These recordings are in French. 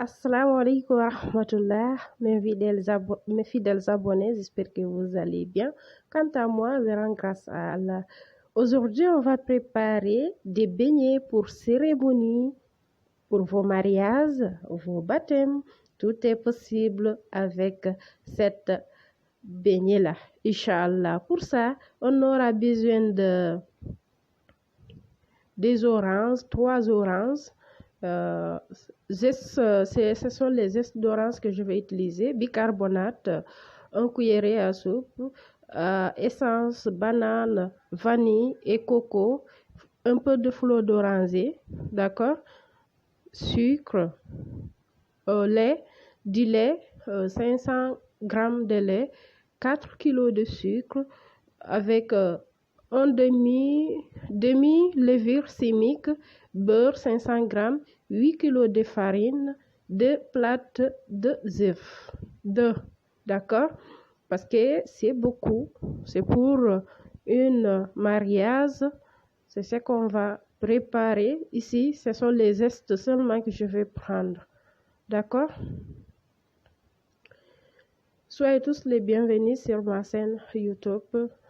Assalamu alaikum wa rahmatullah, mes fidèles abonnés, j'espère que vous allez bien. Quant à moi, je rends grâce à Allah. Aujourd'hui, on va préparer des beignets pour cérémonie, pour vos mariages, vos baptêmes. Tout est possible avec cette beignet-là, Inch'Allah. Pour ça, on aura besoin des oranges, 3 oranges. Ce sont les zestes d'orange que je vais utiliser. Bicarbonate, 1 cuillerée à soupe, essence, banane, vanille et coco, un peu de fleur d'oranger, d'accord, sucre, lait, du lait, 500 g de lait, 4 kg de sucre avec un demi-levure chimique, beurre 500 g, 8 kg de farine, 2 plates d'œufs, d'accord, parce que c'est beaucoup, c'est pour une mariage, c'est ce qu'on va préparer. Ici, ce sont les zestes seulement que je vais prendre, d'accord. Soyez tous les bienvenus sur ma chaîne YouTube.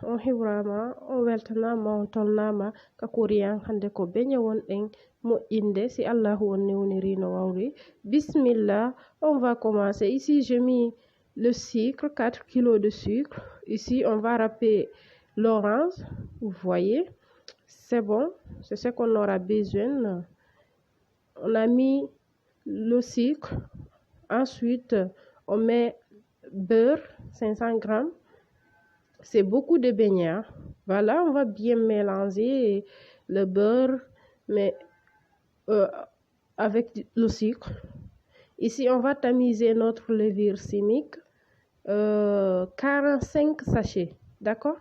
On hibrama, on weltanama, on tolnama, kakuriyan hande ko beñe won en mo inde si Allah wonni woniri no wawri. Bismillah, on va commencer. Ici, j'ai mis le sucre, 4 kg de sucre. Ici, on va râper l'orange, vous voyez. C'est bon, c'est ce qu'on aura besoin. On a mis le sucre. Ensuite, on met beurre 500 g, c'est beaucoup de beignets. Voilà, on va bien mélanger le beurre mais avec le sucre. Ici, on va tamiser notre levure chimique, 45 sachets, d'accord.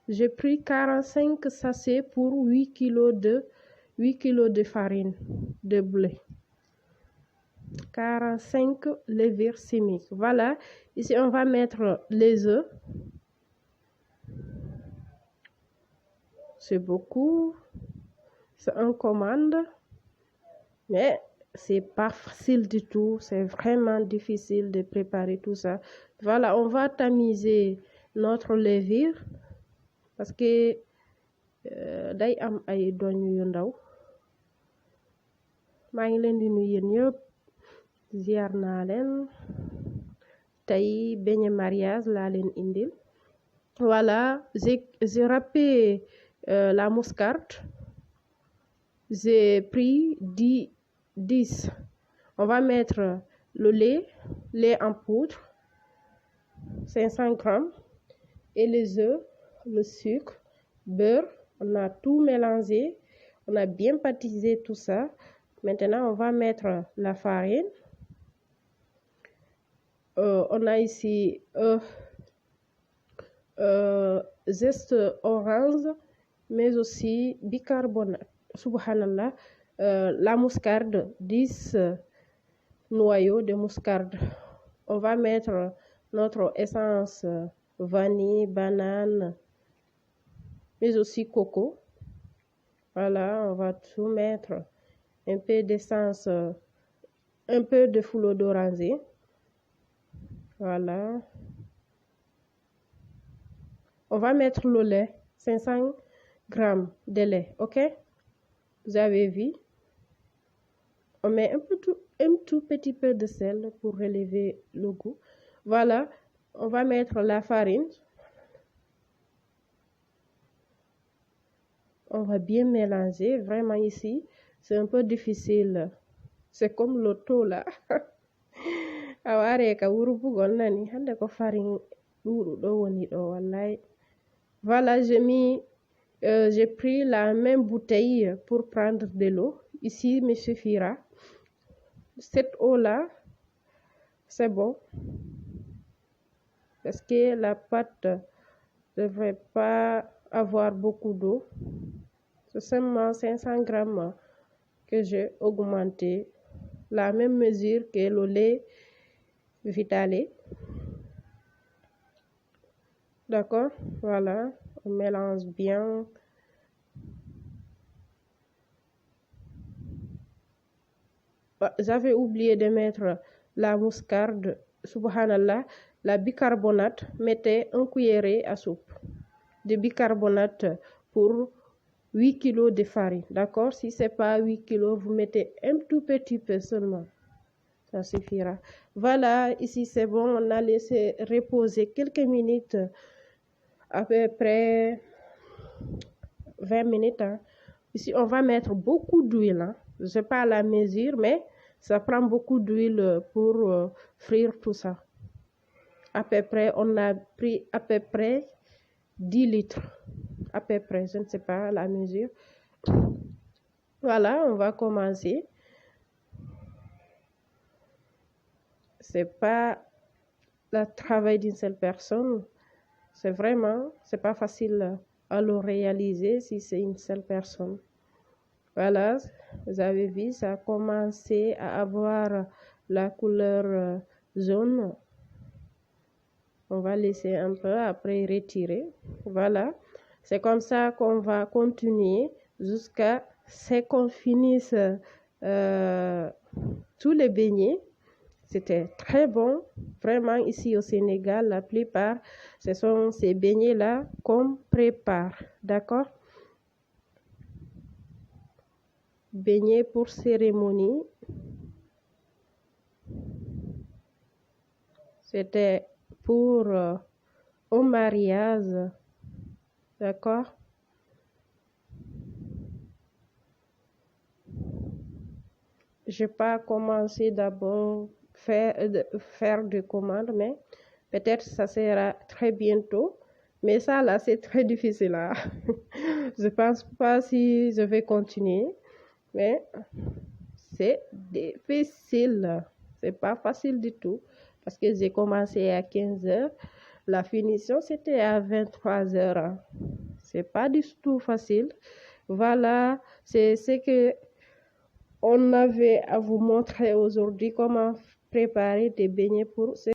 J'ai pris 45 sachets pour 8 kg de farine de blé. 45 levures chimiques. Voilà, ici on va mettre les œufs. C'est beaucoup, c'est une commande, mais c'est pas facile du tout, c'est vraiment difficile de préparer tout ça. Voilà, on va tamiser notre levure parce que day am ay doñ yu ndaw. maa ngi leen di nuyu yéen ñëpp, ziar naa leen. Tay beignet mariage laa leen indil. Voilà, j'ai râpé la muscade. J'ai pris 10. On va mettre le lait en poudre, 500 g, et les œufs, le sucre, beurre. On a tout mélangé, on a bien pâtissé tout ça. Maintenant, on va mettre la farine. On a ici zeste orange, mais aussi bicarbonate, subhanallah, la muscade, 10 noyaux de muscade. On va mettre notre essence vanille, banane, mais aussi coco. Voilà, on va tout mettre. Un peu d'essence, un peu de fleur d'oranger. Voilà. On va mettre le lait, 500 g de lait, ok? Vous avez vu? On met un tout petit peu de sel pour relever le goût. Voilà, on va mettre la farine. On va bien mélanger. Vraiment ici, c'est un peu difficile. C'est comme l'auto là. Aware ka wuru bugon nani hande ko farine ɗuɗu ɗo woni ɗo wallahi. Voilà, j'ai pris la même bouteille pour prendre de l'eau. Ici, me suffira. Cette eau-là, c'est bon. Parce que la pâte ne devrait pas avoir beaucoup d'eau. C'est seulement 500 g que j'ai augmenté. La même mesure que le lait Vitalé. D'accord, voilà, on mélange bien. j'avais oublié de mettre la moutarde, subhanallah, la bicarbonate. Mettez un cuillerée à soupe de bicarbonate pour 8 kg de farine, d'accord? Si c'est pas 8 kg, vous mettez un tout petit peu seulement, ça suffira. Voilà, ici c'est bon, on a laissé reposer quelques minutes, à peu près 20 minutes. Hein. Ici, on va mettre beaucoup d'huile. Hein. Je sais pas la mesure, mais ça prend beaucoup d'huile pour frire tout ça. À peu près, on a pris à peu près 10 litres. À peu près, je ne sais pas la mesure. Voilà, on va commencer. C'est pas le travail d'une seule personne. C'est pas facile à le réaliser si c'est une seule personne. Voilà, vous avez vu, ça a commencé à avoir la couleur jaune. On va laisser un peu, après retirer. Voilà, c'est comme ça qu'on va continuer jusqu'à ce qu'on finisse tous les beignets. C'était très bon. Vraiment, ici au Sénégal, la plupart, ce sont ces beignets-là qu'on prépare. D'accord? Beignets pour cérémonie. C'était pour un mariage. D'accord? Je n'ai pas commencé d'abord faire des commandes, mais peut-être ça sera très bientôt. Mais ça, là, c'est très difficile. Hein? Je ne pense pas si je vais continuer. Mais c'est difficile. C'est pas facile du tout. Parce que j'ai commencé à 15 heures. La finition, c'était à 23 heures. Hein. C'est pas du tout facile. Voilà, c'est ce que on avait à vous montrer aujourd'hui, comment préparer des beignets pour